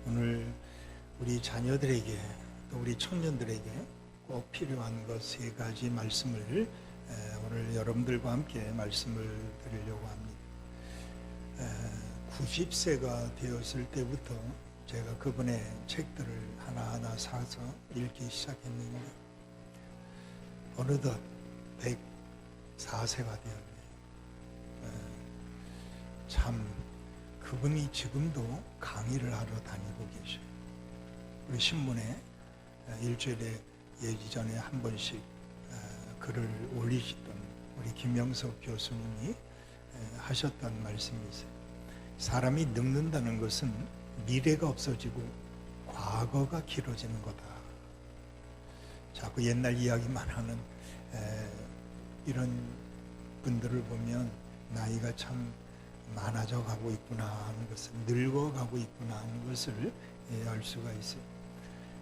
오늘 우리 자녀들에게 또 우리 청년들에게 꼭 필요한 것 세 가지 말씀을 오늘 여러분들과 함께 말씀을 드리려고 합니다. 90세가 되었을 때부터 제가 그분의 책들을 하나하나 사서 읽기 시작했는데 어느덧 104세가 되었네요. 참 그분이 지금도 강의를 하러 다니고 계셔요. 우리 신문에 일주일에 예기 전에 한 번씩 글을 올리시던 우리 김영석 교수님이 하셨던 말씀이 있어요. 사람이 늙는다는 것은 미래가 없어지고 과거가 길어지는 거다. 자꾸 옛날 이야기만 하는 이런 분들을 보면 나이가 참 많아져 가고 있구나 하는 것을, 늙어가고 있구나 하는 것을 알 수가 있어요.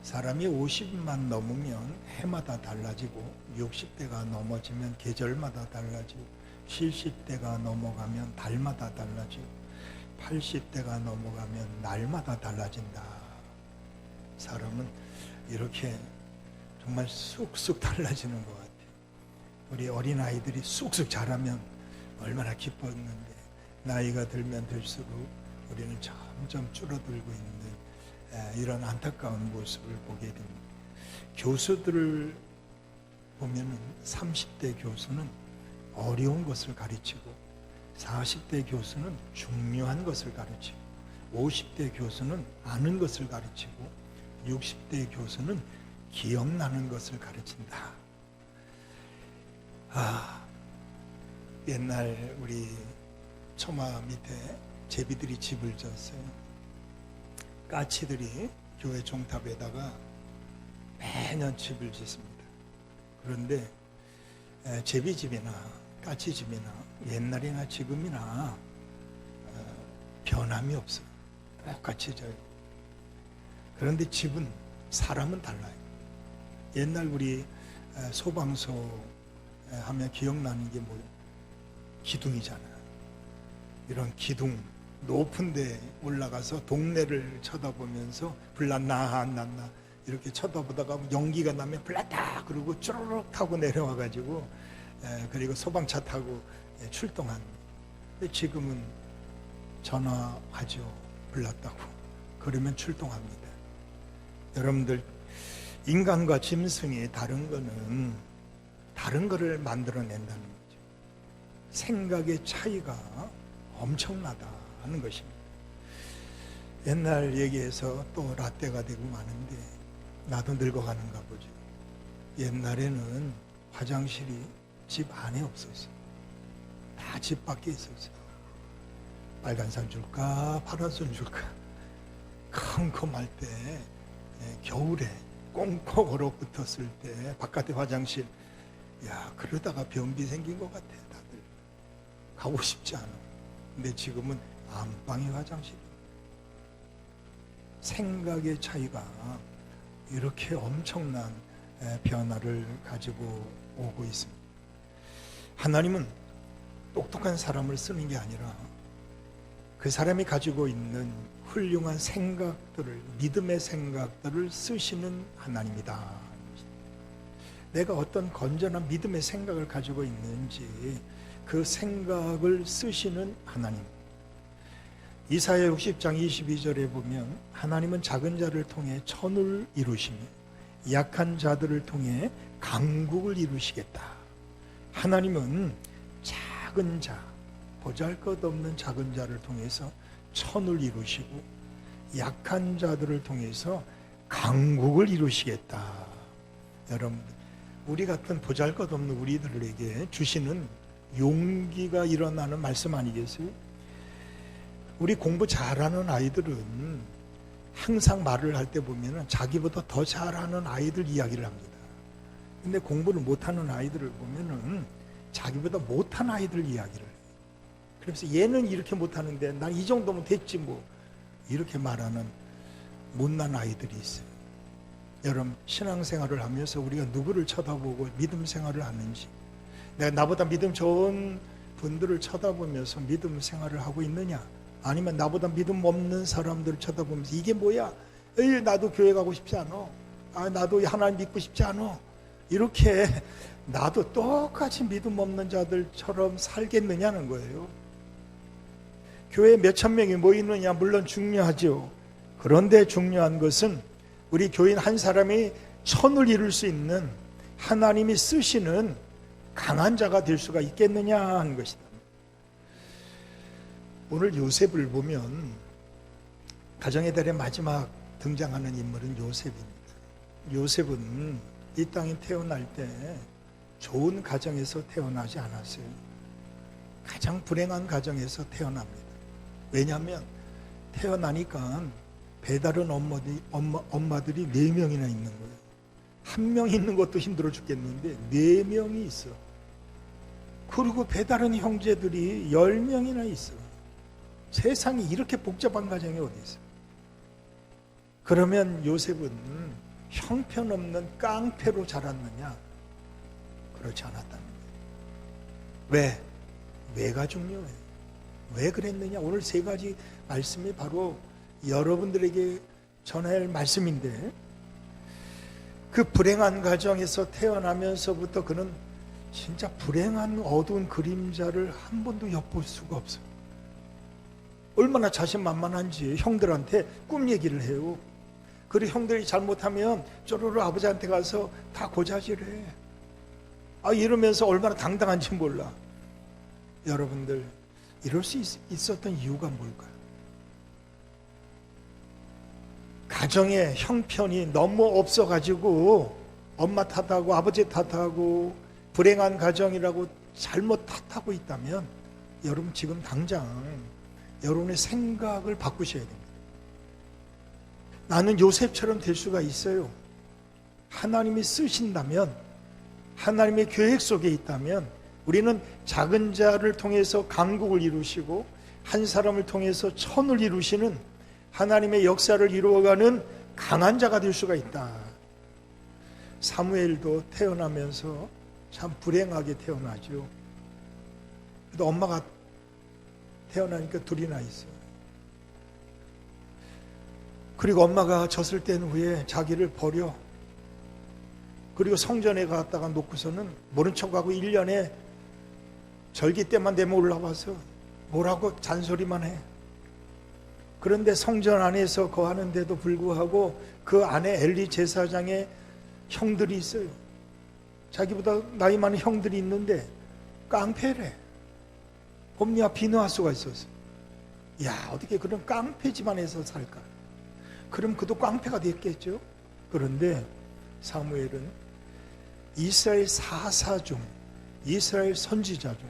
사람이 50만 넘으면 해마다 달라지고 60대가 넘어지면 계절마다 달라지고 70대가 넘어가면 달마다 달라지고 80대가 넘어가면 날마다 달라진다. 사람은 이렇게 정말 쑥쑥 달라지는 것 같아요. 우리 어린아이들이 쑥쑥 자라면 얼마나 기뻤는데 나이가 들면 들수록 우리는 점점 줄어들고 있는 이런 안타까운 모습을 보게 됩니다. 교수들을 보면 30대 교수는 어려운 것을 가르치고 40대 교수는 중요한 것을 가르치고 50대 교수는 아는 것을 가르치고 60대 교수는 기억나는 것을 가르친다. 옛날 우리 처마 밑에 제비들이 집을 졌어요. 까치들이 교회 종탑에다가 매년 집을 짓습니다. 그런데 제비집이나 까치집이나 옛날이나 지금이나 변함이 없어요. 똑같이 져요. 그런데 집은, 사람은 달라요. 옛날 우리 소방서 하면 기억나는 게 뭐예요? 기둥이잖아요. 이런 기둥 높은 데 올라가서 동네를 쳐다보면서 불났나 안 났나 이렇게 쳐다보다가 연기가 나면 불났다 그러고 쭈르륵 타고 내려와 가지고 그리고 소방차 타고 출동합니다. 근데 지금은 전화하죠. 불났다고. 그러면 출동합니다. 여러분들, 인간과 짐승이 다른 거는 다른 거를 만들어낸다는 거죠. 생각의 차이가 엄청나다 하는 것입니다. 옛날 얘기해서 또 라떼가 되고 마는데 나도 늙어가는가 보죠. 옛날에는 화장실이 집 안에 없었어요. 다 집 밖에 있었어요. 빨간선 줄까 파란선 줄까 컴컴할 때 겨울에 꽁꽁 얼어붙었을 때 바깥에 화장실, 야 그러다가 변비 생긴 것 같아. 다들 가고 싶지 않아. 근데 지금은 안방이 화장실이에요. 생각의 차이가 이렇게 엄청난 변화를 가지고 오고 있습니다. 하나님은 똑똑한 사람을 쓰는 게 아니라 그 사람이 가지고 있는 훌륭한 생각들을, 믿음의 생각들을 쓰시는 하나님이다. 내가 어떤 건전한 믿음의 생각을 가지고 있는지 그 생각을 쓰시는 하나님. 이사야 60장 22절에 보면 하나님은 작은 자를 통해 천을 이루시며 약한 자들을 통해 강국을 이루시겠다. 하나님은 작은 자, 보잘것없는 작은 자를 통해서 천을 이루시고 약한 자들을 통해서 강국을 이루시겠다. 여러분, 우리 같은 보잘것없는 우리들에게 주시는 용기가 일어나는 말씀 아니겠어요? 우리 공부 잘하는 아이들은 항상 말을 할 때 보면 자기보다 더 잘하는 아이들 이야기를 합니다. 근데 공부를 못하는 아이들을 보면 자기보다 못한 아이들 이야기를 해요. 그래서 얘는 이렇게 못하는데 난 이 정도면 됐지 뭐, 이렇게 말하는 못난 아이들이 있어요. 여러분, 신앙생활을 하면서 우리가 누구를 쳐다보고 믿음 생활을 하는지, 내가 나보다 믿음 좋은 분들을 쳐다보면서 믿음 생활을 하고 있느냐, 아니면 나보다 믿음 없는 사람들을 쳐다보면서 이게 뭐야? 에이, 나도 교회 가고 싶지 않아. 나도 하나님 믿고 싶지 않아. 이렇게 나도 똑같이 믿음 없는 자들처럼 살겠느냐는 거예요. 교회에 몇천 명이 모이느냐 물론 중요하죠. 그런데 중요한 것은 우리 교인 한 사람이 천을 이룰 수 있는 하나님이 쓰시는 강한 자가 될 수가 있겠느냐 하는 것이다. 오늘 요셉을 보면 가정의 달의 마지막 등장하는 인물은 요셉입니다. 요셉은 이 땅에 태어날 때 좋은 가정에서 태어나지 않았어요. 가장 불행한 가정에서 태어납니다. 왜냐하면 태어나니까 배다른 엄마들이 4명이나 있는 거예요. 1명 있는 것도 힘들어 죽겠는데 4명이 있어. 그리고 배다른 형제들이 10명이나 있어. 세상이 이렇게 복잡한 가정이 어디 있어? 그러면 요셉은 형편없는 깡패로 자랐느냐? 그렇지 않았다는 거예요. 왜? 왜가 중요해. 왜 그랬느냐? 오늘 3가지 말씀이 바로 여러분들에게 전할 말씀인데, 그 불행한 가정에서 태어나면서부터 그는 진짜 불행한 어두운 그림자를 한 번도 엿볼 수가 없어요. 얼마나 자신만만한지 형들한테 꿈 얘기를 해요. 그리고 형들이 잘못하면 쪼르르 아버지한테 가서 다 고자질해. 이러면서 얼마나 당당한지 몰라. 여러분들, 이럴 수 있었던 이유가 뭘까요? 가정의 형편이 너무 없어가지고 엄마 탓하고 아버지 탓하고 불행한 가정이라고 잘못 탓하고 있다면 여러분 지금 당장 여러분의 생각을 바꾸셔야 됩니다. 나는 요셉처럼 될 수가 있어요. 하나님이 쓰신다면, 하나님의 계획 속에 있다면 우리는 작은 자를 통해서 강국을 이루시고 한 사람을 통해서 천을 이루시는 하나님의 역사를 이루어가는 강한 자가 될 수가 있다. 사무엘도 태어나면서 참 불행하게 태어나죠. 그래도 엄마가 태어나니까 둘이나 있어요. 그리고 엄마가 졌을 땐 후에 자기를 버려. 그리고 성전에 갔다가 놓고서는 모른 척하고 1년에 절기 때만 되면 올라와서 뭐라고 잔소리만 해. 그런데 성전 안에서 거하는데도 불구하고 그 안에 엘리 제사장의 형들이 있어요. 자기보다 나이 많은 형들이 있는데 깡패래. 홈리와 비느하스가 있었어. 야, 어떻게 그런 깡패 집안에서 살까? 그럼 그도 깡패가 됐겠죠. 그런데 사무엘은 이스라엘 사사 중, 이스라엘 선지자 중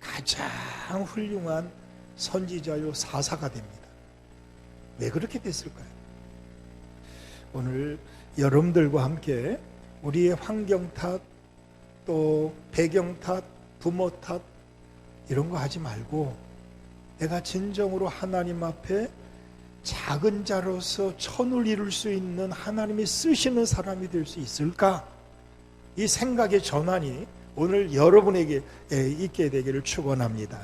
가장 훌륭한 선지자요 사사가 됩니다. 왜 그렇게 됐을까요? 오늘 여러분들과 함께 우리의 환경 탓, 또 배경 탓, 부모 탓 이런 거 하지 말고 내가 진정으로 하나님 앞에 작은 자로서 천을 이룰 수 있는 하나님이 쓰시는 사람이 될 수 있을까? 이 생각의 전환이 오늘 여러분에게 있게 되기를 축원합니다.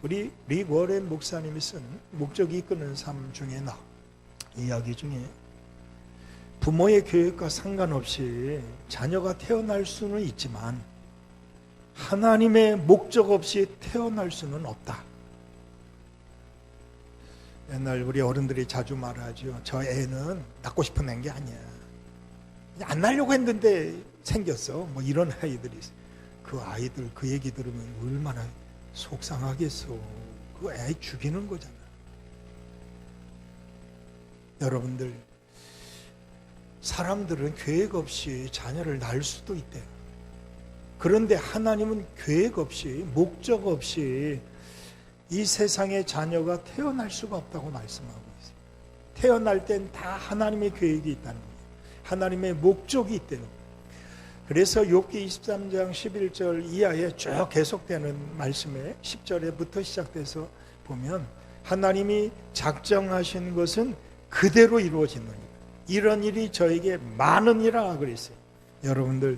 우리 릭 워렌 목사님이 쓴 목적이 이끄는 삶 중에 이야기 중에 부모의 교육과 상관없이 자녀가 태어날 수는 있지만 하나님의 목적 없이 태어날 수는 없다. 옛날 우리 어른들이 자주 말하죠. 저 애는 낳고 싶은 애인 게 아니야. 안 낳으려고 했는데 생겼어. 뭐 이런 아이들이 있어. 그 아이들 그 얘기 들으면 얼마나 속상하겠어. 그 애 죽이는 거잖아. 여러분들, 사람들은 계획 없이 자녀를 낳을 수도 있대요. 그런데 하나님은 계획 없이, 목적 없이 이 세상에 자녀가 태어날 수가 없다고 말씀하고 있어요. 태어날 땐 다 하나님의 계획이 있다는 거예요. 하나님의 목적이 있대요. 그래서 욥기 23장 11절 이하에 쭉 계속되는 말씀에 10절에부터 시작돼서 보면 하나님이 작정하신 것은 그대로 이루어지느니라. 이런 일이 저에게 많으니라 그랬어요. 여러분들,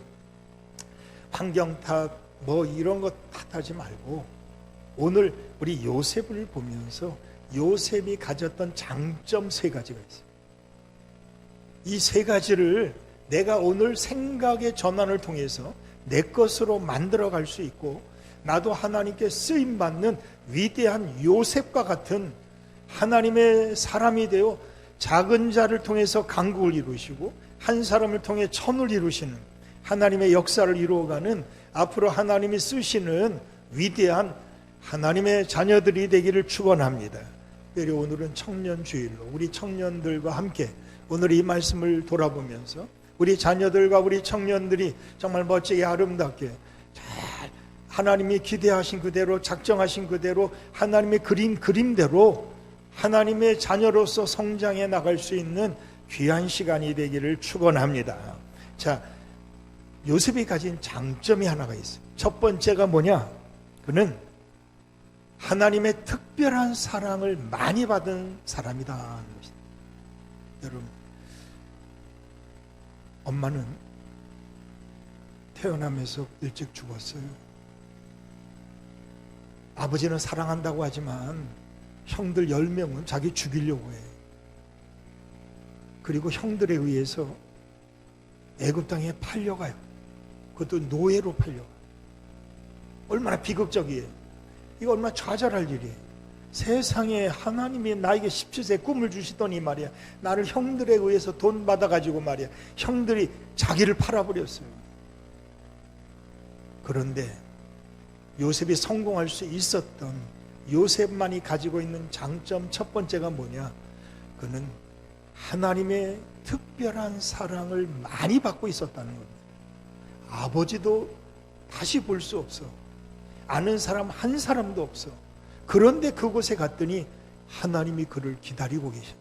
환경 탓, 뭐 이런 것 탓하지 말고 오늘 우리 요셉을 보면서 요셉이 가졌던 장점 세 가지가 있어요. 이 세 가지를 내가 오늘 생각의 전환을 통해서 내 것으로 만들어갈 수 있고, 나도 하나님께 쓰임받는 위대한 요셉과 같은 하나님의 사람이 되어 작은 자를 통해서 강국을 이루시고 한 사람을 통해 천을 이루시는 하나님의 역사를 이루어가는, 앞으로 하나님이 쓰시는 위대한 하나님의 자녀들이 되기를 축원합니다. 특별히 오늘은 청년주일로 우리 청년들과 함께 오늘 이 말씀을 돌아보면서 우리 자녀들과 우리 청년들이 정말 멋지게 아름답게 잘 하나님이 기대하신 그대로, 작정하신 그대로, 하나님의 그림대로 하나님의 자녀로서 성장해 나갈 수 있는 귀한 시간이 되기를 축원합니다. 자, 요셉이 가진 장점이 하나가 있어요. 첫 번째가 뭐냐? 그는 하나님의 특별한 사랑을 많이 받은 사람이다. 여러분, 엄마는 태어나면서 일찍 죽었어요. 아버지는 사랑한다고 하지만 형들 10명은 자기 죽이려고 해. 그리고 형들에 의해서 애굽 땅에 팔려가요. 그것도 노예로 팔려가요. 얼마나 비극적이에요. 이거 얼마나 좌절할 일이에요. 세상에 하나님이 나에게 17세 꿈을 주시더니 말이야, 나를 형들에 의해서 돈 받아가지고 말이야, 형들이 자기를 팔아버렸어요. 그런데 요셉이 성공할 수 있었던, 요셉만이 가지고 있는 장점 첫 번째가 뭐냐? 그는 하나님의 특별한 사랑을 많이 받고 있었다는 겁니다. 아버지도 다시 볼 수 없어. 아는 사람 한 사람도 없어. 그런데 그곳에 갔더니 하나님이 그를 기다리고 계셔.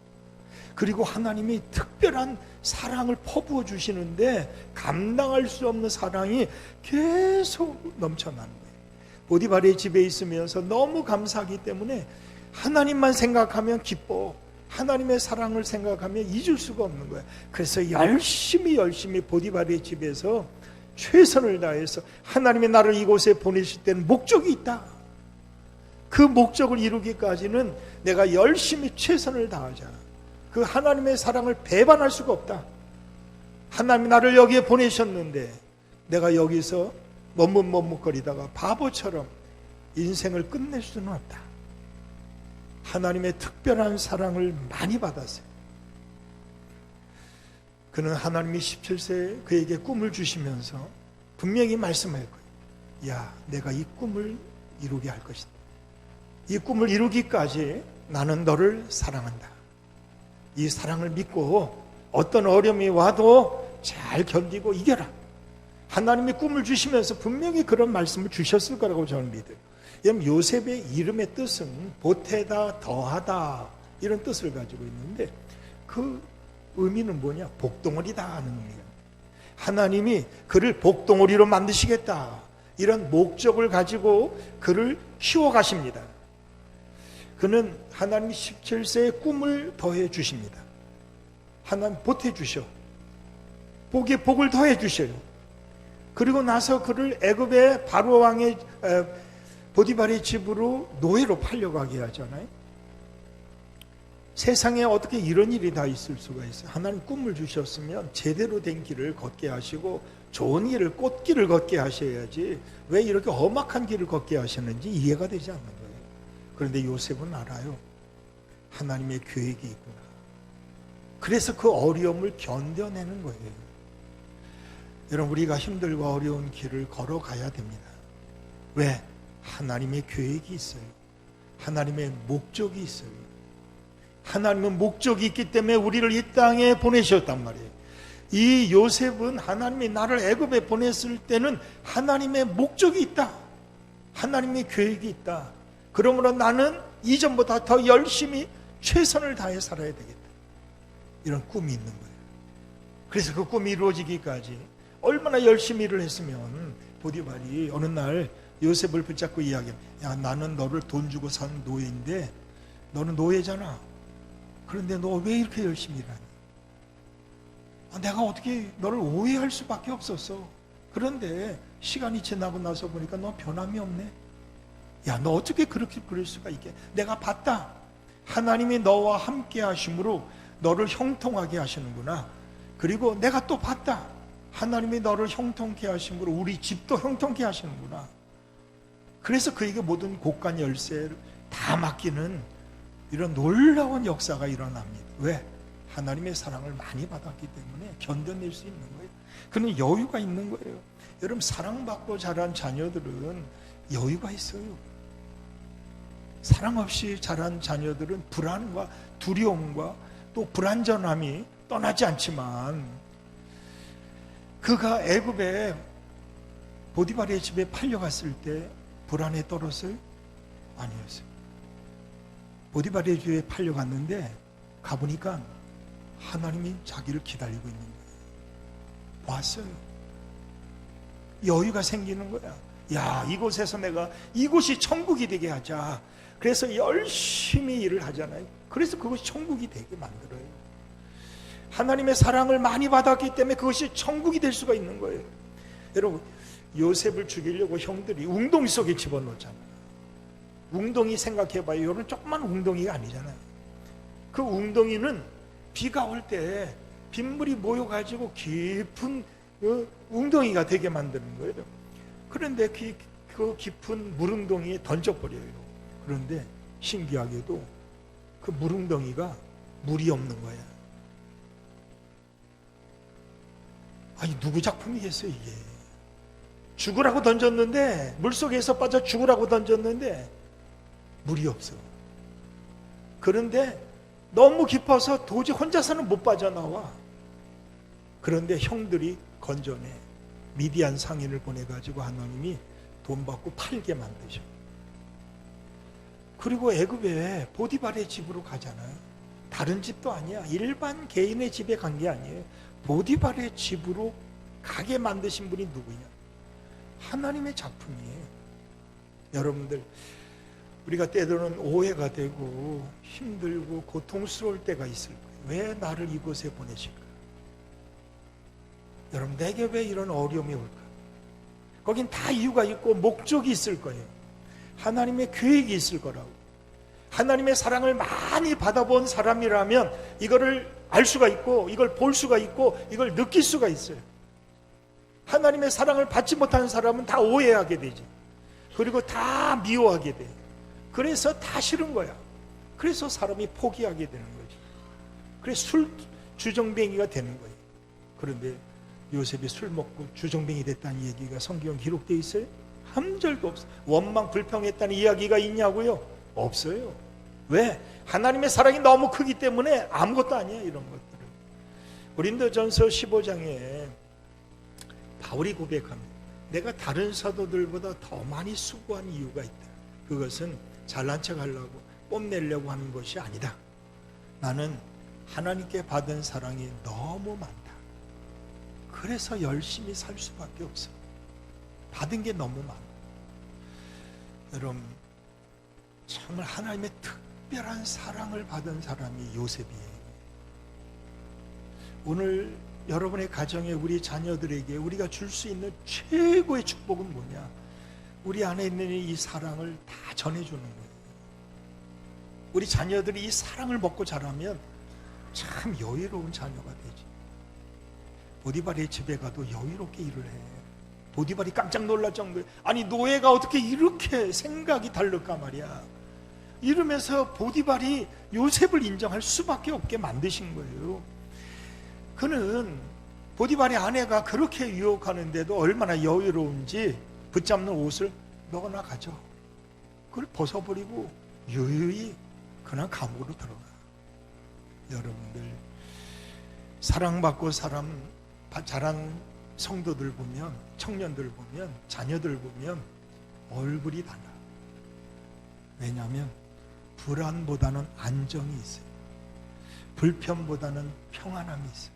그리고 하나님이 특별한 사랑을 퍼부어 주시는데 감당할 수 없는 사랑이 계속 넘쳐나는 거예요. 보디발의 집에 있으면서 너무 감사하기 때문에 하나님만 생각하면 기뻐. 하나님의 사랑을 생각하면 잊을 수가 없는 거예요. 그래서 열심히 보디발의 집에서 최선을 다해서, 하나님이 나를 이곳에 보내실 때는 목적이 있다. 그 목적을 이루기까지는 내가 열심히 최선을 다하자. 그 하나님의 사랑을 배반할 수가 없다. 하나님이 나를 여기에 보내셨는데 내가 여기서 머뭇머뭇거리다가 바보처럼 인생을 끝낼 수는 없다. 하나님의 특별한 사랑을 많이 받았어요. 그는 하나님이 17세에 그에게 꿈을 주시면서 분명히 말씀할 거예요. 야, 내가 이 꿈을 이루게 할 것이다. 이 꿈을 이루기까지 나는 너를 사랑한다. 이 사랑을 믿고 어떤 어려움이 와도 잘 견디고 이겨라. 하나님이 꿈을 주시면서 분명히 그런 말씀을 주셨을 거라고 저는 믿어요. 요셉의 이름의 뜻은 보태다, 더하다, 이런 뜻을 가지고 있는데 그 의미는 뭐냐? 복덩어리다 하는 의미가. 하나님이 그를 복덩어리로 만드시겠다, 이런 목적을 가지고 그를 키워가십니다. 그는 하나님이 17세의 꿈을 더해 주십니다. 하나님 보태 주셔. 복에 복을 더해 주셔요. 그리고 나서 그를 애굽의 바로 왕의 보디발의 집으로 노예로 팔려가게 하잖아요. 세상에 어떻게 이런 일이 다 있을 수가 있어요? 하나님 꿈을 주셨으면 제대로 된 길을 걷게 하시고 좋은 길을, 꽃길을 걷게 하셔야지 왜 이렇게 험악한 길을 걷게 하셨는지 이해가 되지 않는 거예요. 그런데 요셉은 알아요. 하나님의 계획이 있구나. 그래서 그 어려움을 견뎌내는 거예요. 여러분, 우리가 힘들고 어려운 길을 걸어가야 됩니다. 왜? 하나님의 계획이 있어요. 하나님의 목적이 있어요. 하나님은 목적이 있기 때문에 우리를 이 땅에 보내셨단 말이에요. 이 요셉은 하나님이 나를 애굽에 보냈을 때는 하나님의 목적이 있다. 하나님의 계획이 있다. 그러므로 나는 이전보다 더 열심히 최선을 다해 살아야 되겠다. 이런 꿈이 있는 거예요. 그래서 그 꿈이 이루어지기까지 얼마나 열심히 일을 했으면 보디발이 어느 날 요셉을 붙잡고 이야기해요. 야, 나는 너를 돈 주고 산 노예인데 너는 노예잖아. 그런데 너 왜 이렇게 열심히 일하니? 내가 어떻게 너를 오해할 수밖에 없었어. 그런데 시간이 지나고 나서 보니까 너 변함이 없네. 야, 너 어떻게 그렇게 그럴 수가 있게? 내가 봤다. 하나님이 너와 함께 하심으로 너를 형통하게 하시는구나. 그리고 내가 또 봤다. 하나님이 너를 형통케 하심으로 우리 집도 형통케 하시는구나. 그래서 그에게 모든 곳간 열쇠를 다 맡기는 이런 놀라운 역사가 일어납니다. 왜? 하나님의 사랑을 많이 받았기 때문에 견뎌낼 수 있는 거예요. 그는 여유가 있는 거예요. 여러분, 사랑받고 자란 자녀들은 여유가 있어요. 사랑 없이 자란 자녀들은 불안과 두려움과 또 불안전함이 떠나지 않지만, 그가 애굽에 보디발의 집에 팔려갔을 때 불안에 떨었어요? 아니었어요. 보디발의 집에 팔려갔는데 가보니까 하나님이 자기를 기다리고 있는 거예요. 왔어요. 여유가 생기는 거야. 야, 이곳에서 내가 이곳이 천국이 되게 하자. 그래서 열심히 일을 하잖아요. 그래서 그것이 천국이 되게 만들어요. 하나님의 사랑을 많이 받았기 때문에 그것이 천국이 될 수가 있는 거예요. 여러분, 요셉을 죽이려고 형들이 웅덩이 속에 집어넣잖아요. 웅덩이 생각해봐요. 여러분, 조그만 웅덩이가 아니잖아요. 그 웅덩이는 비가 올 때 빗물이 모여가지고 깊은 웅덩이가 되게 만드는 거예요. 그런데 그 깊은 물웅덩이에 던져버려요. 그런데 신기하게도 그 물웅덩이가 물이 없는 거야. 아니, 누구 작품이겠어요 이게. 죽으라고 던졌는데, 물속에서 빠져 죽으라고 던졌는데 물이 없어. 그런데 너무 깊어서 도저히 혼자서는 못 빠져나와. 그런데 형들이 건져내. 미디안 상인을 보내가지고 하나님이 돈 받고 팔게 만드셔. 그리고 애굽에 보디발의 집으로 가잖아요. 다른 집도 아니야. 일반 개인의 집에 간 게 아니에요. 보디발의 집으로 가게 만드신 분이 누구냐? 하나님의 작품이에요. 여러분들, 우리가 때로는 오해가 되고 힘들고 고통스러울 때가 있을 거예요. 왜 나를 이곳에 보내실까? 여러분, 내게 왜 이런 어려움이 올까? 거긴 다 이유가 있고 목적이 있을 거예요. 하나님의 계획이 있을 거라고. 하나님의 사랑을 많이 받아본 사람이라면 이거를 알 수가 있고, 이걸 볼 수가 있고, 이걸 느낄 수가 있어요. 하나님의 사랑을 받지 못하는 사람은 다 오해하게 되지. 그리고 다 미워하게 돼. 그래서 다 싫은 거야. 그래서 사람이 포기하게 되는 거지. 그래서 술 주정뱅이가 되는 거예요. 그런데 요셉이 술 먹고 주정뱅이 됐다는 얘기가 성경에 기록되어 있어요? 한 절도 없어요. 원망 불평했다는 이야기가 있냐고요? 없어요. 왜? 하나님의 사랑이 너무 크기 때문에 아무것도 아니야, 이런 것들은. 고린도전서 15장에 바울이 고백합니다. 내가 다른 사도들보다 더 많이 수고한 이유가 있다. 그것은 잘난 척 하려고 뽐내려고 하는 것이 아니다. 나는 하나님께 받은 사랑이 너무 많다. 그래서 열심히 살 수밖에 없어. 받은 게 너무 많아. 여러분, 정말 하나님의 특별한 사랑을 받은 사람이 요셉이에요. 오늘 여러분의 가정에, 우리 자녀들에게 우리가 줄 수 있는 최고의 축복은 뭐냐? 우리 안에 있는 이 사랑을 다 전해주는 거예요. 우리 자녀들이 이 사랑을 먹고 자라면 참 여유로운 자녀가 되지. 보디발의 집에 가도 여유롭게 일을 해. 보디발이 깜짝 놀랄 정도에, 아니 노예가 어떻게 이렇게 생각이 다를까 말이야. 이러면서 보디발이 요셉을 인정할 수밖에 없게 만드신 거예요. 그는 보디발의 아내가 그렇게 유혹하는데도 얼마나 여유로운지 붙잡는 옷을 너가 나 가져. 그걸 벗어버리고 유유히 그냥 감옥으로 들어가. 여러분들, 사랑받고 자란 성도들 보면, 청년들 보면, 자녀들 보면 얼굴이 달라. 왜냐하면 불안보다는 안정이 있어요. 불편보다는 평안함이 있어요.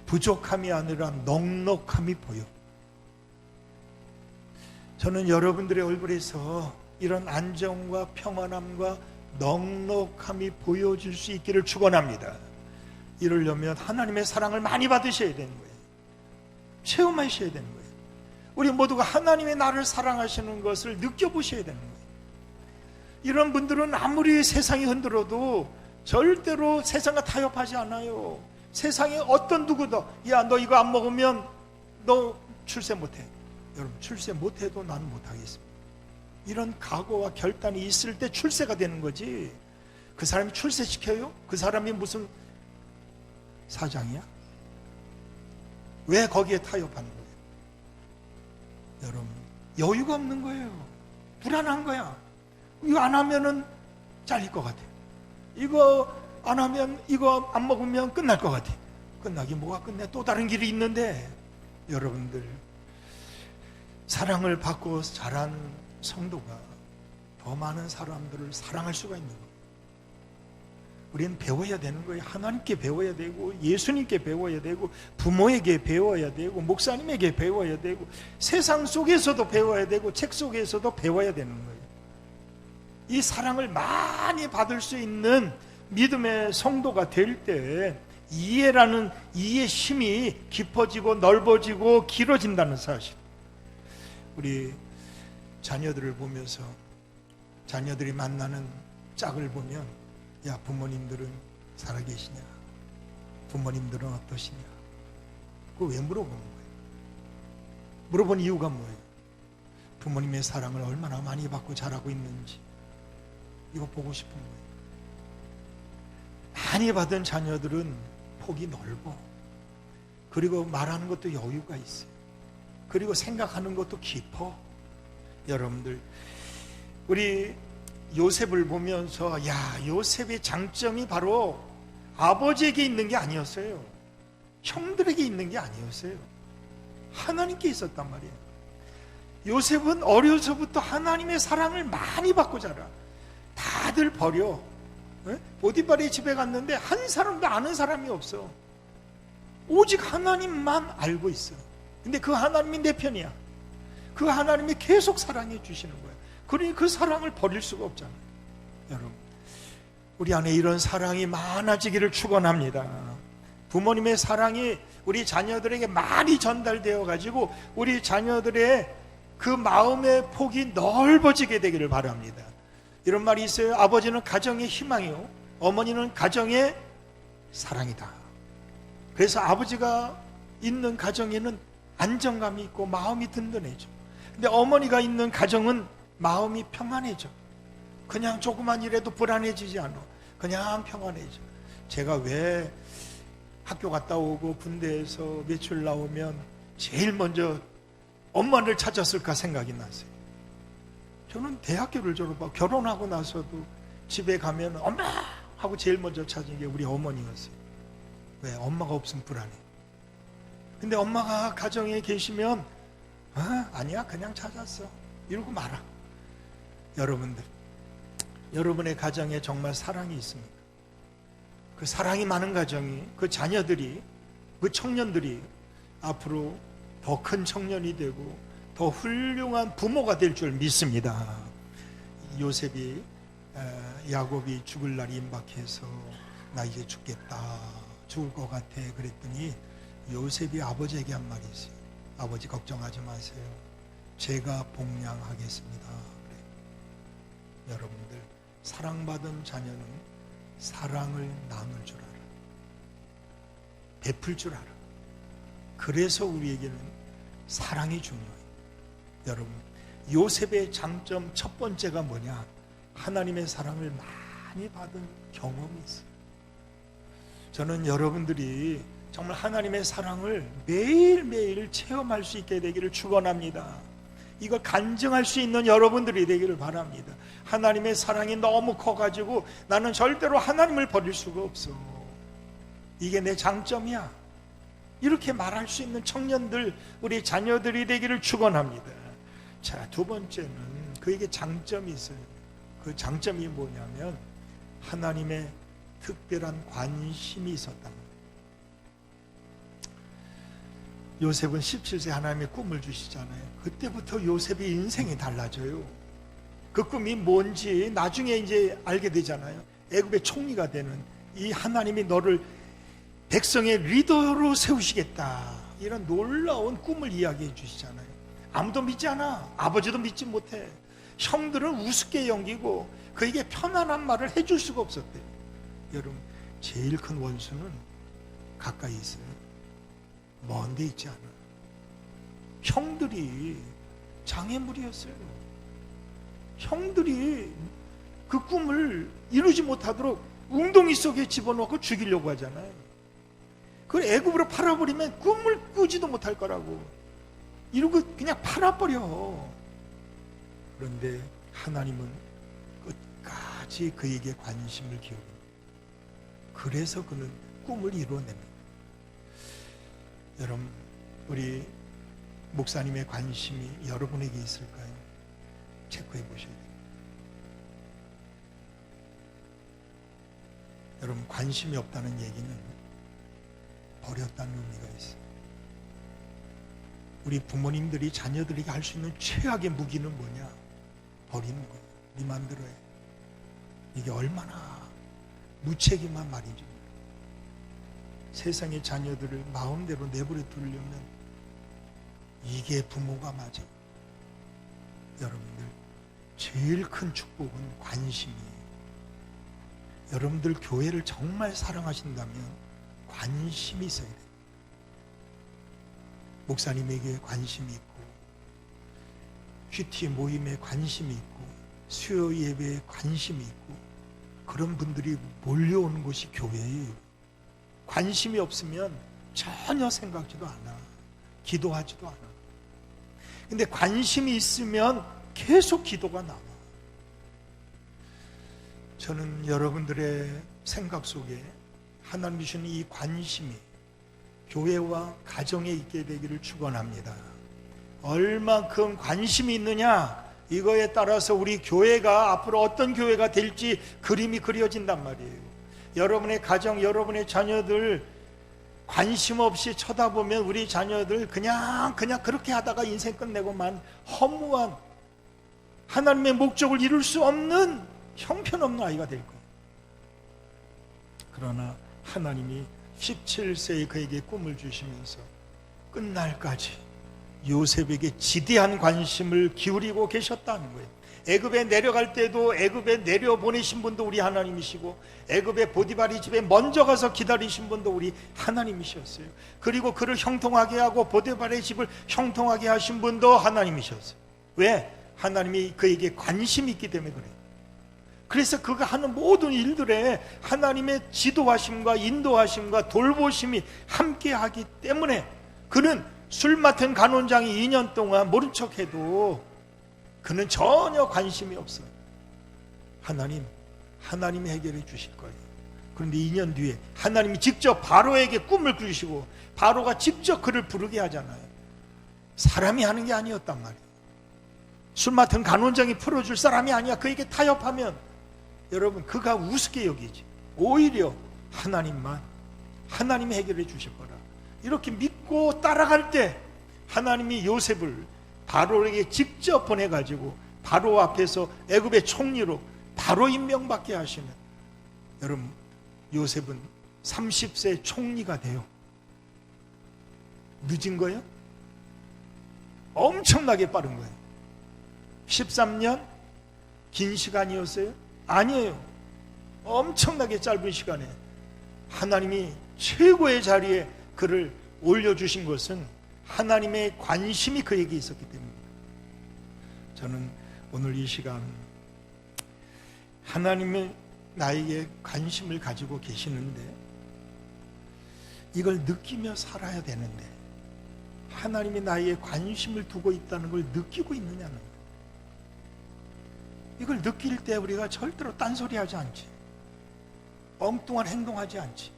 부족함이 아니라 넉넉함이 보여. 저는 여러분들의 얼굴에서 이런 안정과 평안함과 넉넉함이 보여질 수 있기를 축원합니다. 이러려면 하나님의 사랑을 많이 받으셔야 되는 거예요. 체험하셔야 되는 거예요. 우리 모두가 하나님의 나를 사랑하시는 것을 느껴보셔야 되는 거예요. 이런 분들은 아무리 세상이 흔들어도 절대로 세상과 타협하지 않아요. 세상에 어떤 누구도 야, 너 이거 안 먹으면 너 출세 못해. 여러분, 출세 못해도 나는 못하겠습니다. 이런 각오와 결단이 있을 때 출세가 되는 거지. 그 사람이 출세시켜요? 그 사람이 무슨 사장이야? 왜 거기에 타협하는 거예요? 여러분, 여유가 없는 거예요. 불안한 거야. 이거 안 하면은 잘릴 것 같아. 이거 안 하면, 이거 안 먹으면 끝날 것 같아. 끝나기 뭐가 끝내? 또 다른 길이 있는데. 여러분들, 사랑을 받고 자란 성도가 더 많은 사람들을 사랑할 수가 있는 거예요. 우리는 배워야 되는 거예요. 하나님께 배워야 되고, 예수님께 배워야 되고, 부모에게 배워야 되고, 목사님에게 배워야 되고, 세상 속에서도 배워야 되고, 책 속에서도 배워야 되는 거예요. 이 사랑을 많이 받을 수 있는 믿음의 성도가 될 때 이해라는 이해 힘이 깊어지고 넓어지고 길어진다는 사실. 우리 자녀들을 보면서 자녀들이 만나는 짝을 보면, 야, 부모님들은 살아계시냐? 부모님들은 어떠시냐? 그거 왜 물어보는 거예요? 물어본 이유가 뭐예요? 부모님의 사랑을 얼마나 많이 받고 자라고 있는지 이거 보고 싶은 거예요. 많이 받은 자녀들은 폭이 넓어. 그리고 말하는 것도 여유가 있어요. 그리고 생각하는 것도 깊어. 여러분들, 우리 요셉을 보면서, 야, 요셉의 장점이 바로 아버지에게 있는 게 아니었어요. 형들에게 있는 게 아니었어요. 하나님께 있었단 말이에요. 요셉은 어려서부터 하나님의 사랑을 많이 받고 자라. 다들 버려. 보디발의 집에 갔는데 한 사람도 아는 사람이 없어. 오직 하나님만 알고 있어. 근데 그 하나님이 내 편이야. 그 하나님이 계속 사랑해 주시는 거야. 그러니 그 사랑을 버릴 수가 없잖아요. 여러분, 우리 안에 이런 사랑이 많아지기를 축원합니다. 부모님의 사랑이 우리 자녀들에게 많이 전달되어 가지고 우리 자녀들의 그 마음의 폭이 넓어지게 되기를 바랍니다. 이런 말이 있어요. 아버지는 가정의 희망이요, 어머니는 가정의 사랑이다. 그래서 아버지가 있는 가정에는 안정감이 있고 마음이 든든해져. 근데 어머니가 있는 가정은 마음이 평안해져. 그냥 조그만 일에도 불안해지지 않아. 그냥 평안해져. 제가 왜 학교 갔다 오고 군대에서 외출 나오면 제일 먼저 엄마를 찾았을까 생각이 났어요. 저는 대학교를 졸업하고 결혼하고 나서도 집에 가면 엄마 하고 제일 먼저 찾은 게 우리 어머니였어요. 왜? 엄마가 없으면 불안해. 근데 엄마가 가정에 계시면 아니야, 그냥 찾았어 이러고 말아. 여러분들, 여러분의 가정에 정말 사랑이 있습니까? 그 사랑이 많은 가정이, 그 자녀들이, 그 청년들이 앞으로 더 큰 청년이 되고 더 훌륭한 부모가 될 줄 믿습니다. 요셉이 야곱이 죽을 날이 임박해서 나 이제 죽겠다, 죽을 것 같아 그랬더니 요셉이 아버지에게 한 말이 있어요. 아버지 걱정하지 마세요. 제가 복양하겠습니다. 그래요. 여러분들, 사랑받은 자녀는 사랑을 나눌 줄 알아. 베풀 줄 알아. 그래서 우리에게는 사랑이 중요해요. 여러분, 요셉의 장점 첫 번째가 뭐냐? 하나님의 사랑을 많이 받은 경험이 있어요. 저는 여러분들이 정말 하나님의 사랑을 매일매일 체험할 수 있게 되기를 축원합니다. 이걸 간증할 수 있는 여러분들이 되기를 바랍니다. 하나님의 사랑이 너무 커가지고 나는 절대로 하나님을 버릴 수가 없어. 이게 내 장점이야. 이렇게 말할 수 있는 청년들, 우리 자녀들이 되기를 축원합니다. 자, 두 번째는 그에게 장점이 있어요. 그 장점이 뭐냐면 하나님의 특별한 관심이 있었다는 거예요. 요셉은 17세 하나님의 꿈을 주시잖아요. 그때부터 요셉의 인생이 달라져요. 그 꿈이 뭔지 나중에 이제 알게 되잖아요. 애굽의 총리가 되는, 이 하나님이 너를 백성의 리더로 세우시겠다, 이런 놀라운 꿈을 이야기해 주시잖아요. 아무도 믿지 않아. 아버지도 믿지 못해. 형들은 우습게 여기고 그에게 편안한 말을 해줄 수가 없었대요. 여러분, 제일 큰 원수는 가까이 있어요. 먼 데 있지 않아. 형들이 장애물이었어요. 형들이 그 꿈을 이루지 못하도록 웅덩이 속에 집어넣고 죽이려고 하잖아요. 그걸 애굽으로 팔아버리면 꿈을 꾸지도 못할 거라고. 이러고 그냥 팔아버려. 그런데 하나님은 끝까지 그에게 관심을 기울입니다. 그래서 그는 꿈을 이루어냅니다. 여러분, 우리 목사님의 관심이 여러분에게 있을까요? 체크해 보셔야 돼요. 여러분, 관심이 없다는 얘기는 버렸다는 의미가 있어요. 우리 부모님들이 자녀들에게 할 수 있는 최악의 무기는 뭐냐? 버리는 거예요. 네 맘대로 해. 이게 얼마나 무책임한 말이죠. 세상의 자녀들을 마음대로 내버려 두려면 이게 부모가 맞아. 여러분들, 제일 큰 축복은 관심이에요. 여러분들 교회를 정말 사랑하신다면 관심이 있어야 돼요. 목사님에게 관심이 있고, 큐티 모임에 관심이 있고, 수요 예배에 관심이 있고, 그런 분들이 몰려오는 곳이 교회예요. 관심이 없으면 전혀 생각지도 않아. 기도하지도 않아. 근데 관심이 있으면 계속 기도가 나와. 저는 여러분들의 생각 속에 하나님 주시는 이 관심이 교회와 가정에 있게 되기를 축원합니다. 얼만큼 관심이 있느냐, 이거에 따라서 우리 교회가 앞으로 어떤 교회가 될지 그림이 그려진단 말이에요. 여러분의 가정, 여러분의 자녀들 관심 없이 쳐다보면 우리 자녀들 그냥 그렇게 하다가 인생 끝내고만 허무한, 하나님의 목적을 이룰 수 없는 형편없는 아이가 될 거예요. 그러나 하나님이 17세에 그에게 꿈을 주시면서 끝날까지 요셉에게 지대한 관심을 기울이고 계셨다는 거예요. 애굽에 내려갈 때도 애굽에 내려보내신 분도 우리 하나님이시고, 애굽의 보디발이 집에 먼저 가서 기다리신 분도 우리 하나님이셨어요. 그리고 그를 형통하게 하고 보디발의 집을 형통하게 하신 분도 하나님이셨어요. 왜? 하나님이 그에게 관심이 있기 때문에 그래요. 그래서 그가 하는 모든 일들에 하나님의 지도하심과 인도하심과 돌보심이 함께하기 때문에 그는 술 맡은 간원장이 2년 동안 모른 척해도 그는 전혀 관심이 없어요. 하나님이 해결해 주실 거예요. 그런데 2년 뒤에 하나님이 직접 바로에게 꿈을 주시고 바로가 직접 그를 부르게 하잖아요. 사람이 하는 게 아니었단 말이에요. 술 맡은 간원장이 풀어줄 사람이 아니야. 그에게 타협하면 여러분, 그가 우습게 여기지. 오히려 하나님이 해결해 주실 거라. 이렇게 믿고 따라갈 때 하나님이 요셉을 바로에게 직접 보내가지고 바로 앞에서 애굽의 총리로 바로 임명받게 하시는, 여러분, 요셉은 30세 총리가 돼요. 늦은 거예요? 엄청나게 빠른 거예요. 13년? 긴 시간이었어요? 아니에요. 엄청나게 짧은 시간에 하나님이 최고의 자리에 그를 올려주신 것은 하나님의 관심이 그에게 있었기 때문입니다. 저는 오늘 이 시간 하나님의 나에게 관심을 가지고 계시는데 이걸 느끼며 살아야 되는데 하나님이 나에게 관심을 두고 있다는 걸 느끼고 있느냐는 거예요. 이걸 느낄 때 우리가 절대로 딴소리하지 않지, 엉뚱한 행동하지 않지.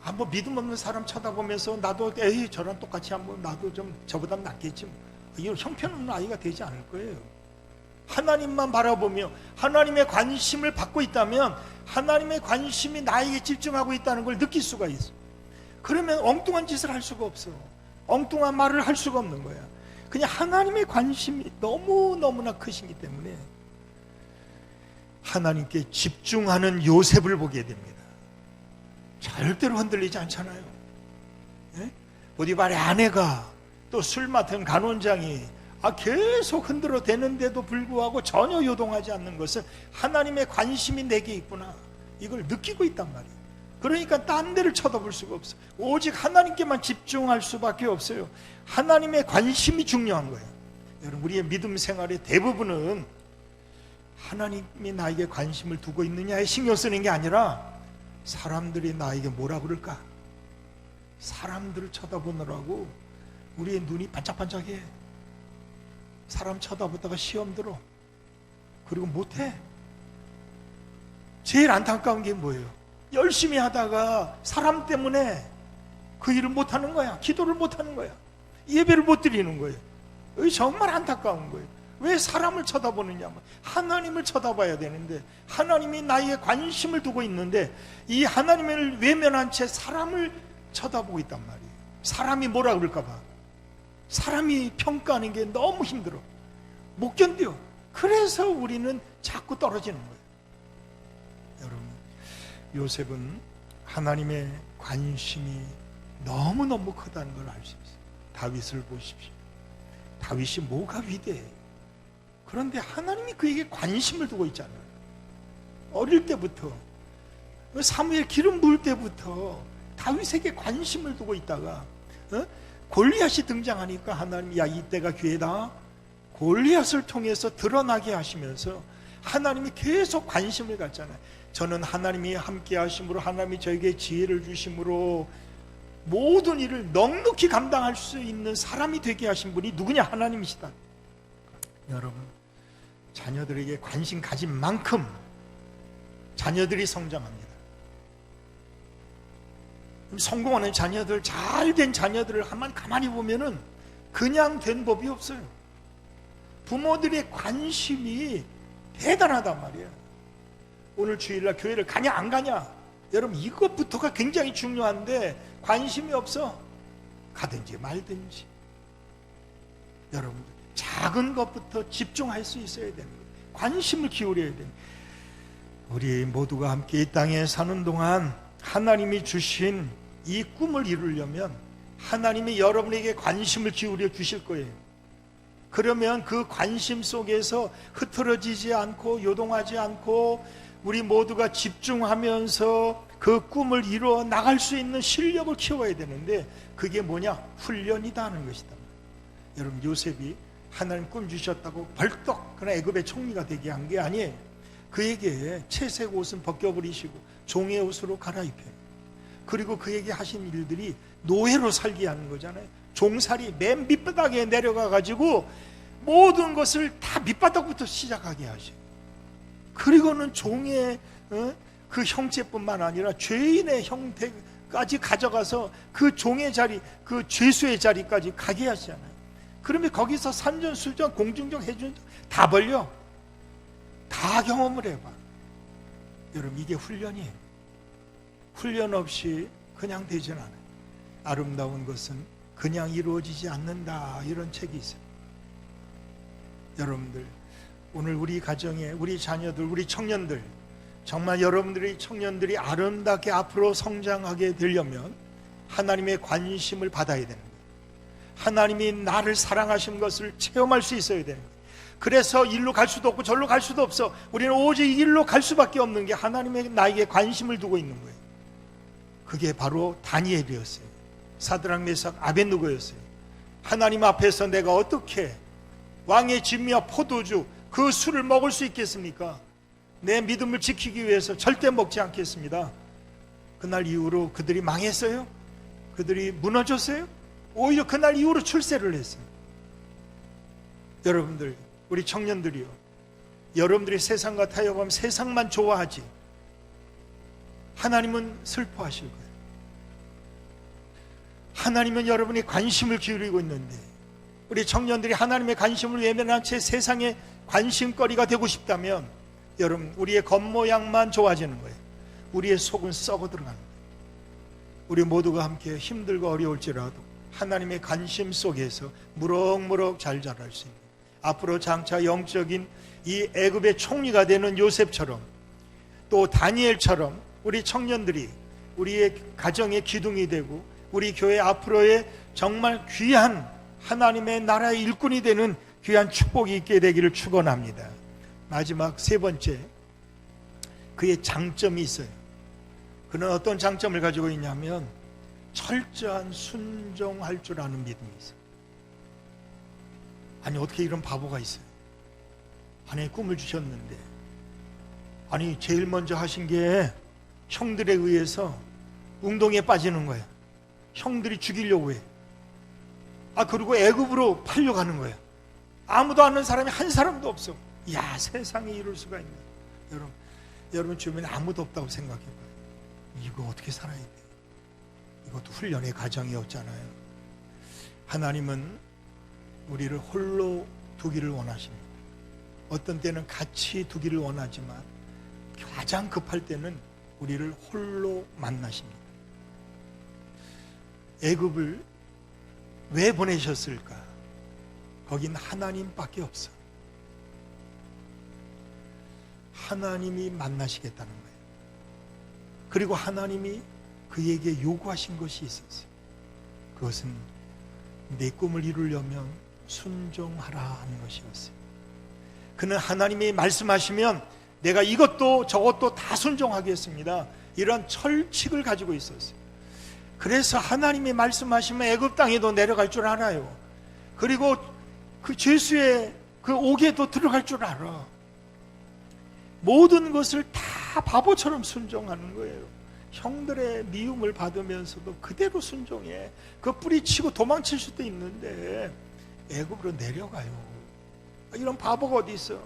한번 믿음 없는 사람 쳐다보면서 나도 저랑 똑같이 한번 나도 좀 저보다 낫겠지, 이건 형편없는 아이가 되지 않을 거예요. 하나님만 바라보며 하나님의 관심을 받고 있다면 하나님의 관심이 나에게 집중하고 있다는 걸 느낄 수가 있어. 그러면 엉뚱한 짓을 할 수가 없어. 엉뚱한 말을 할 수가 없는 거야. 그냥 하나님의 관심이 너무너무나 크시기 때문에 하나님께 집중하는 요셉을 보게 됩니다. 절대로 흔들리지 않잖아요. 예? 보디발의 아내가 또 술 맡은 간원장이 계속 흔들어 대는데도 불구하고 전혀 요동하지 않는 것은 하나님의 관심이 내게 있구나, 이걸 느끼고 있단 말이에요. 그러니까 딴 데를 쳐다볼 수가 없어요. 오직 하나님께만 집중할 수밖에 없어요. 하나님의 관심이 중요한 거예요. 여러분, 우리의 믿음 생활의 대부분은 하나님이 나에게 관심을 두고 있느냐에 신경 쓰는 게 아니라 사람들이 나에게 뭐라 그럴까, 사람들을 쳐다보느라고 우리의 눈이 반짝반짝해. 사람 쳐다보다가 시험 들어. 그리고 못해. 제일 안타까운 게 뭐예요? 열심히 하다가 사람 때문에 그 일을 못하는 거야. 기도를 못하는 거야. 예배를 못 드리는 거예요. 정말 안타까운 거예요. 왜 사람을 쳐다보느냐? 하나님을 쳐다봐야 되는데, 하나님이 나에게 관심을 두고 있는데 이 하나님을 외면한 채 사람을 쳐다보고 있단 말이에요. 사람이 뭐라 그럴까 봐. 사람이 평가하는 게 너무 힘들어. 못 견뎌. 그래서 우리는 자꾸 떨어지는 거예요. 여러분, 요셉은 하나님의 관심이 너무너무 크다는 걸 알 수 있어요. 다윗을 보십시오. 다윗이 뭐가 위대해요. 그런데 하나님이 그에게 관심을 두고 있잖아요. 어릴 때부터, 사무엘 기름 부을 때부터 다윗에게 관심을 두고 있다가 골리앗이 등장하니까 하나님이 야, 이때가 기회다, 골리앗을 통해서 드러나게 하시면서 하나님이 계속 관심을 갖잖아요. 저는 하나님이 함께 하심으로, 하나님이 저에게 지혜를 주심으로 모든 일을 넉넉히 감당할 수 있는 사람이 되게 하신 분이 누구냐? 하나님이시다. 여러분, 자녀들에게 관심 가진 만큼 자녀들이 성장합니다. 성공하는 자녀들, 잘된 자녀들을 한번 가만히 보면은 그냥 된 법이 없어요. 부모들의 관심이 대단하단 말이에요. 오늘 주일날 교회를 가냐 안 가냐, 여러분 이것부터가 굉장히 중요한데 관심이 없어. 가든지 말든지. 여러분, 작은 것부터 집중할 수 있어야 되는 거예요. 관심을 기울여야 돼요. 우리 모두가 함께 이 땅에 사는 동안 하나님이 주신 이 꿈을 이루려면 하나님이 여러분에게 관심을 기울여 주실 거예요. 그러면 그 관심 속에서 흐트러지지 않고 요동하지 않고 우리 모두가 집중하면서 그 꿈을 이루어 나갈 수 있는 실력을 키워야 되는데, 그게 뭐냐? 훈련이다 하는 것이다. 여러분, 요셉이 하나님 꿈 주셨다고 벌떡 그러나 애굽의 총리가 되게 한 게 아니에요. 그에게 채색 옷은 벗겨버리시고 종의 옷으로 갈아입혀요. 그리고 그에게 하신 일들이 노예로 살게 하는 거잖아요. 종살이 맨 밑바닥에 내려가 가지고 모든 것을 다 밑바닥부터 시작하게 하셔요. 그리고는 종의 그 형체뿐만 아니라 죄인의 형태까지 가져가서 그 종의 자리, 그 죄수의 자리까지 가게 하시잖아요. 그러면 거기서 산전수전, 공중전, 해준전 다 벌려. 다 경험을 해봐. 여러분, 이게 훈련이에요. 훈련 없이 그냥 되진 않아요. 아름다운 것은 그냥 이루어지지 않는다, 이런 책이 있어요. 여러분들, 오늘 우리 가정에 우리 자녀들, 우리 청년들, 정말 여러분들의 청년들이 아름답게 앞으로 성장하게 되려면 하나님의 관심을 받아야 되는 거예요. 하나님이 나를 사랑하신 것을 체험할 수 있어야 되는 거예요. 그래서 일로 갈 수도 없고 절로 갈 수도 없어. 우리는 오직 일로 갈 수밖에 없는 게 하나님의 나에게 관심을 두고 있는 거예요. 그게 바로 다니엘이었어요. 사드락, 메삭, 아벳느고였어요. 하나님 앞에서 내가 어떻게 왕의 진미와 포도주, 그 술을 먹을 수 있겠습니까? 내 믿음을 지키기 위해서 절대 먹지 않겠습니다. 그날 이후로 그들이 망했어요? 그들이 무너졌어요? 오히려 그날 이후로 출세를 했어요. 여러분들, 우리 청년들이요, 여러분들이 세상과 타협하면 세상만 좋아하지 하나님은 슬퍼하실 거예요. 하나님은 여러분이 관심을 기울이고 있는데, 우리 청년들이 하나님의 관심을 외면한 채 세상의 관심거리가 되고 싶다면, 여러분, 우리의 겉모양만 좋아지는 거예요. 우리의 속은 썩어 들어가는 거예요. 우리 모두가 함께 힘들고 어려울지라도 하나님의 관심 속에서 무럭무럭 잘 자랄 수 있는, 앞으로 장차 영적인 이 애굽의 총리가 되는 요셉처럼, 또 다니엘처럼 우리 청년들이 우리의 가정의 기둥이 되고 우리 교회 앞으로의 정말 귀한 하나님의 나라의 일꾼이 되는 귀한 축복이 있게 되기를 축원합니다. 마지막 세 번째, 그의 장점이 있어요. 그는 어떤 장점을 가지고 있냐면 철저한 순종할 줄 아는 믿음이 있어요. 아니 어떻게 이런 바보가 있어요? 하나님 꿈을 주셨는데, 아니 제일 먼저 하신 게 형들에 의해서 웅동에 빠지는 거야. 형들이 죽이려고 해. 그리고 애굽으로 팔려가는 거야. 아무도 아는 사람이 한 사람도 없어. 야, 세상에 이럴 수가 있나. 여러분 주변에 아무도 없다고 생각해봐요. 이거 어떻게 살아야 돼? 이것도 훈련의 과정이었잖아요. 하나님은 우리를 홀로 두기를 원하십니다. 어떤 때는 같이 두기를 원하지만 가장 급할 때는 우리를 홀로 만나십니다. 애굽을 왜 보내셨을까? 거긴 하나님밖에 없어. 하나님이 만나시겠다는 거예요. 그리고 하나님이 그에게 요구하신 것이 있었어요. 그것은 내 꿈을 이루려면 순종하라 하는 것이었어요. 그는 하나님이 말씀하시면 내가 이것도 저것도 다 순종하겠습니다, 이런 철칙을 가지고 있었어요. 그래서 하나님이 말씀하시면 애굽 땅에도 내려갈 줄 알아요. 그리고 그 죄수의 그 옥에도 들어갈 줄 알아. 모든 것을 다 바보처럼 순종하는 거예요. 형들의 미움을 받으면서도 그대로 순종해. 그 뿌리치고 도망칠 수도 있는데 애굽으로 내려가요. 이런 바보가 어디 있어?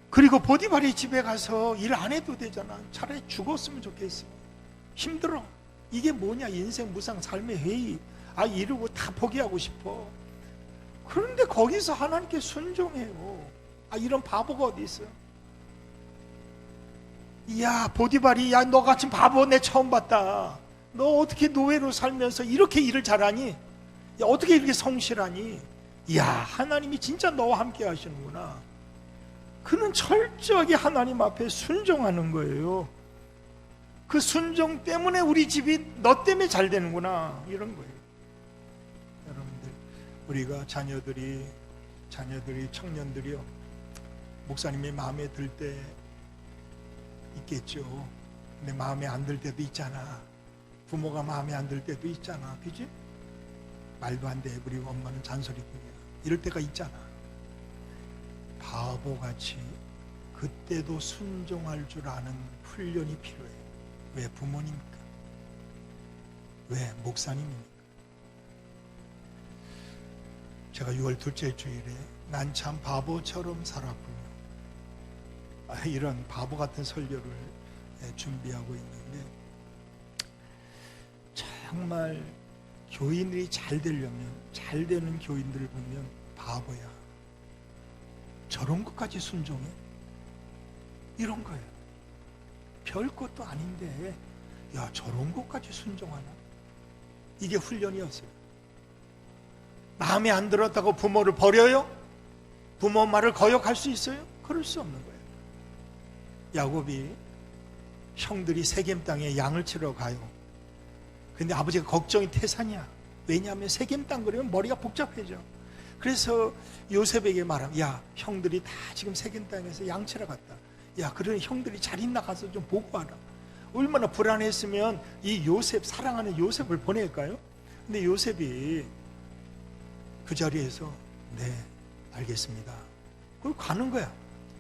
그리고 보디발의 집에 가서 일 안 해도 되잖아. 차라리 죽었으면 좋겠어. 힘들어. 이게 뭐냐, 인생 무상 삶의 회의. 이러고 다 포기하고 싶어. 그런데 거기서 하나님께 순종해요. 이런 바보가 어디 있어? 야, 보디발이, 야, 너 같은 바보 내 처음 봤다. 너 어떻게 노예로 살면서 이렇게 일을 잘하니? 야, 어떻게 이렇게 성실하니? 야, 하나님이 진짜 너와 함께 하시는구나. 그는 철저하게 하나님 앞에 순종하는 거예요. 그 순종 때문에 우리 집이 너 때문에 잘 되는구나, 이런 거예요. 여러분들, 우리가 자녀들이 청년들이요, 목사님이 마음에 들 때 있겠죠. 근데 마음에 안 들 때도 있잖아. 부모가 마음에 안 들 때도 있잖아. 그지? 말도 안 돼, 우리 엄마는 잔소리꾼이야, 이럴 때가 있잖아. 바보같이 그때도 순종할 줄 아는 훈련이 필요해. 왜 부모님입니까? 왜 목사님입니까? 제가 6월 둘째 주일에 난 참 바보처럼 살았군요, 이런 바보 같은 설교를 준비하고 있는데, 정말 교인들이 잘 되려면, 잘 되는 교인들을 보면 바보야. 저런 것까지 순종해? 이런 거예요. 별 것도 아닌데 야, 저런 것까지 순종하나? 이게 훈련이었어요. 마음에 안 들었다고 부모를 버려요? 부모 말을 거역할 수 있어요? 그럴 수 없는 거예요. 야곱이 형들이 세겜 땅에 양을 치러 가요. 근데 아버지가 걱정이 태산이야. 왜냐하면 세겜 땅 그러면 머리가 복잡해져. 그래서 요셉에게 말하면, 야, 형들이 다 지금 세겜 땅에서 양 치러 갔다. 야, 그러니 형들이 잘 있나 가서 좀 보고 와라. 얼마나 불안했으면 이 요셉, 사랑하는 요셉을 보낼까요? 근데 요셉이 그 자리에서 네, 알겠습니다, 그리고 가는 거야.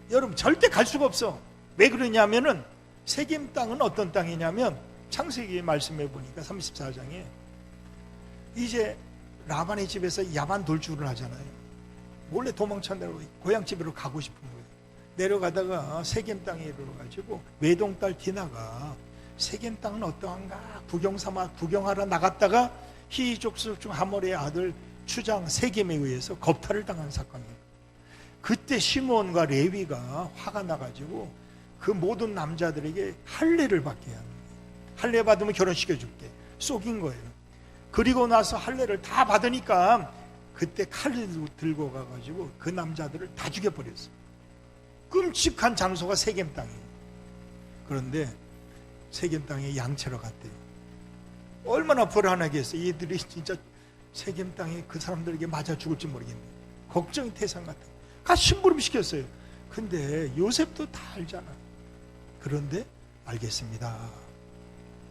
여러분, 절대 갈 수가 없어. 왜 그러냐면은 세겜 땅은 어떤 땅이냐면, 창세기 말씀해 보니까 34장에 이제 라반의 집에서 야반 돌주를 하잖아요. 몰래 도망쳐내고 고향집으로 가고 싶은 거예요. 내려가다가 세겜 땅에 이르러가지고 외동딸 디나가 세겜 땅은 어떠한가 구경하러 나갔다가 히족속 중 하몰의 아들 추장 세겜에 의해서 겁탈을 당한 사건이에요. 그때 시므온과 레위가 화가 나가지고 그 모든 남자들에게 할례를 받게 하는 거예요. 할례 받으면 결혼시켜줄게, 속인 거예요. 그리고 나서 할례를 다 받으니까 그때 칼을 들고 가가지고 그 남자들을 다 죽여버렸어요. 끔찍한 장소가 세겜 땅이에요. 그런데 세겜 땅에 양치러 갔대요. 얼마나 불안하겠어요. 얘들이 진짜 세겜 땅에 그 사람들에게 맞아 죽을지 모르겠네. 걱정이 태산 같은 가 심부름 시켰어요. 근데 요셉도 다 알잖아. 그런데 알겠습니다.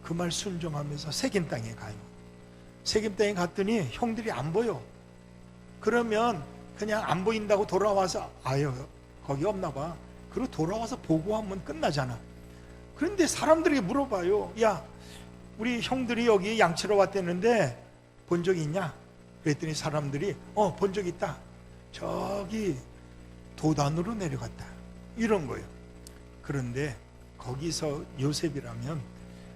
그 말 순종하면서 세겜 땅에 가요. 세겜 땅에 갔더니 형들이 안 보여. 그러면 그냥 안 보인다고 돌아와서 아유 거기 없나 봐. 그리고 돌아와서 보고하면 끝나잖아. 그런데 사람들에게 물어봐요. 야 우리 형들이 여기 양치러 왔댔는데 본 적 있냐? 그랬더니 사람들이 본 적 있다. 저기 도단으로 내려갔다. 이런 거예요. 그런데 거기서 요셉이라면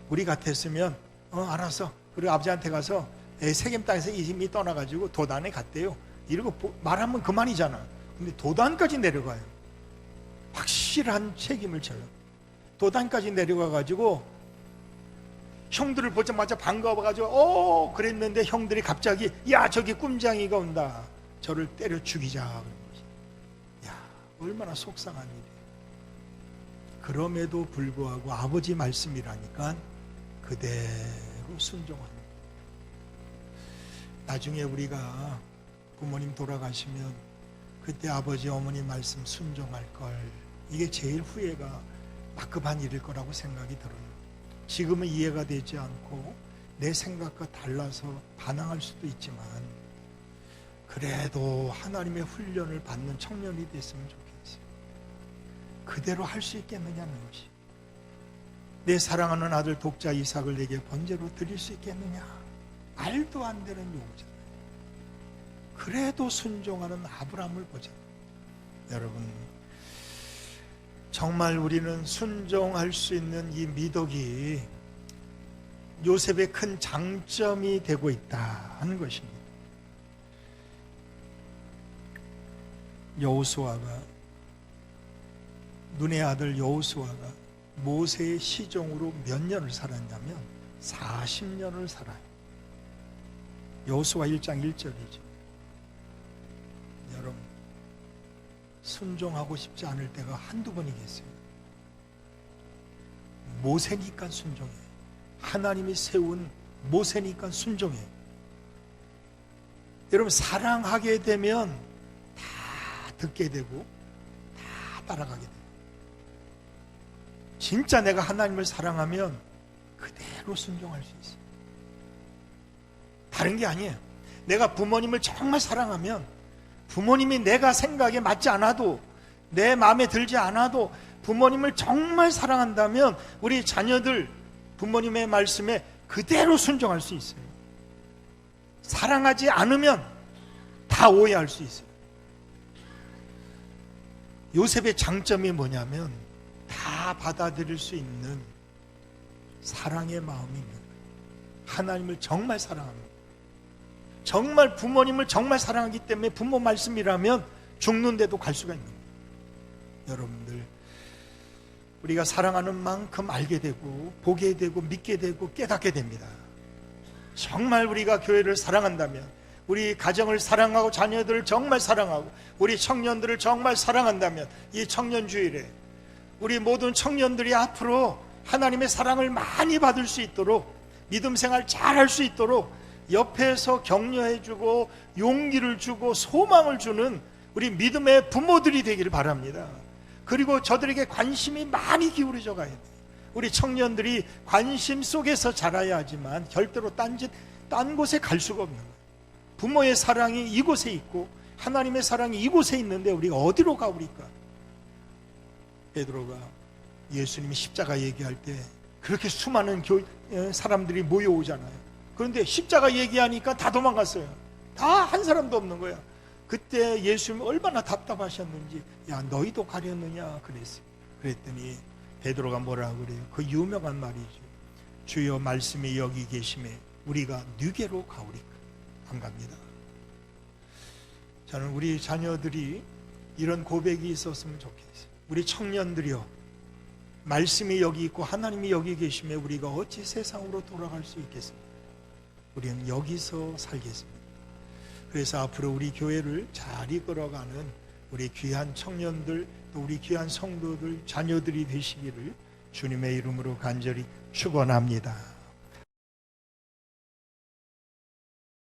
우리 같았으면 알았어. 그리고 아버지한테 가서 세겜 땅에서 이미 떠나가지고 도단에 갔대요. 이러고 말하면 그만이잖아. 근데 도단까지 내려가요. 확실한 책임을 져요. 도단까지 내려가가지고 형들을 보자마자 반가워가지고 그랬는데 형들이 갑자기 야 저기 꿈장이가 온다. 저를 때려 죽이자. 야 얼마나 속상한 일이에요. 그럼에도 불구하고 아버지 말씀이라니까 그대로 순종합니다. 나중에 우리가 부모님 돌아가시면 그때 아버지 어머니 말씀 순종할 걸, 이게 제일 후회가 막급한 일일 거라고 생각이 들어요. 지금은 이해가 되지 않고 내 생각과 달라서 반항할 수도 있지만 그래도 하나님의 훈련을 받는 청년이 됐으면 좋겠어요. 그대로 할 수 있겠느냐는 것이. 내 사랑하는 아들 독자 이삭을 내게 번제로 드릴 수 있겠느냐? 말도 안 되는 요구잖아요. 그래도 순종하는 아브라함을 보자. 여러분, 정말 우리는 순종할 수 있는 이 미덕이 요셉의 큰 장점이 되고 있다 하는 것입니다. 여호수아가, 눈의 아들 여호수아가 모세의 시종으로 몇 년을 살았냐면 40년을 살아요. 여호수아 1장 1절이죠. 여러분, 순종하고 싶지 않을 때가 한두 번이겠어요. 모세니까 순종해. 하나님이 세운 모세니까 순종해. 여러분, 사랑하게 되면 다 듣게 되고 다 따라가게 돼요. 진짜 내가 하나님을 사랑하면 그대로 순종할 수 있어요. 다른 게 아니에요. 내가 부모님을 정말 사랑하면 부모님이 내가 생각에 맞지 않아도, 내 마음에 들지 않아도 부모님을 정말 사랑한다면 우리 자녀들 부모님의 말씀에 그대로 순종할 수 있어요. 사랑하지 않으면 다 오해할 수 있어요. 요셉의 장점이 뭐냐면 다 받아들일 수 있는 사랑의 마음이 있는 거예요. 하나님을 정말 사랑합니다. 정말 부모님을 정말 사랑하기 때문에 부모 말씀이라면 죽는데도 갈 수가 있는 거예요. 여러분들, 우리가 사랑하는 만큼 알게 되고 보게 되고 믿게 되고 깨닫게 됩니다. 정말 우리가 교회를 사랑한다면, 우리 가정을 사랑하고 자녀들을 정말 사랑하고 우리 청년들을 정말 사랑한다면, 이 청년주일에 우리 모든 청년들이 앞으로 하나님의 사랑을 많이 받을 수 있도록, 믿음 생활 잘 할 수 있도록 옆에서 격려해주고 용기를 주고 소망을 주는 우리 믿음의 부모들이 되기를 바랍니다. 그리고 저들에게 관심이 많이 기울어져 가야 돼요. 우리 청년들이 관심 속에서 자라야 하지만 절대로 딴 곳에 갈 수가 없는 거예요. 부모의 사랑이 이곳에 있고 하나님의 사랑이 이곳에 있는데 우리가 어디로 가오리까? 베드로가 예수님이 십자가 얘기할 때 그렇게 수많은 사람들이 모여오잖아요. 그런데 십자가 얘기하니까 다 도망갔어요. 다 한 사람도 없는 거야. 그때 예수님이 얼마나 답답하셨는지, 야 너희도 가렸느냐 그랬어요. 그랬더니 베드로가 뭐라고 그래요? 그 유명한 말이죠. 주여 말씀이 여기 계심에 우리가 누게로 가오리까? 안 갑니다. 저는 우리 자녀들이 이런 고백이 있었으면 좋겠어요. 우리 청년들이요, 말씀이 여기 있고 하나님이 여기 계심에 우리가 어찌 세상으로 돌아갈 수 있겠습니까? 우리는 여기서 살겠습니다. 그래서 앞으로 우리 교회를 잘 이끌어가는 우리 귀한 청년들, 또 우리 귀한 성도들, 자녀들이 되시기를 주님의 이름으로 간절히 축원합니다.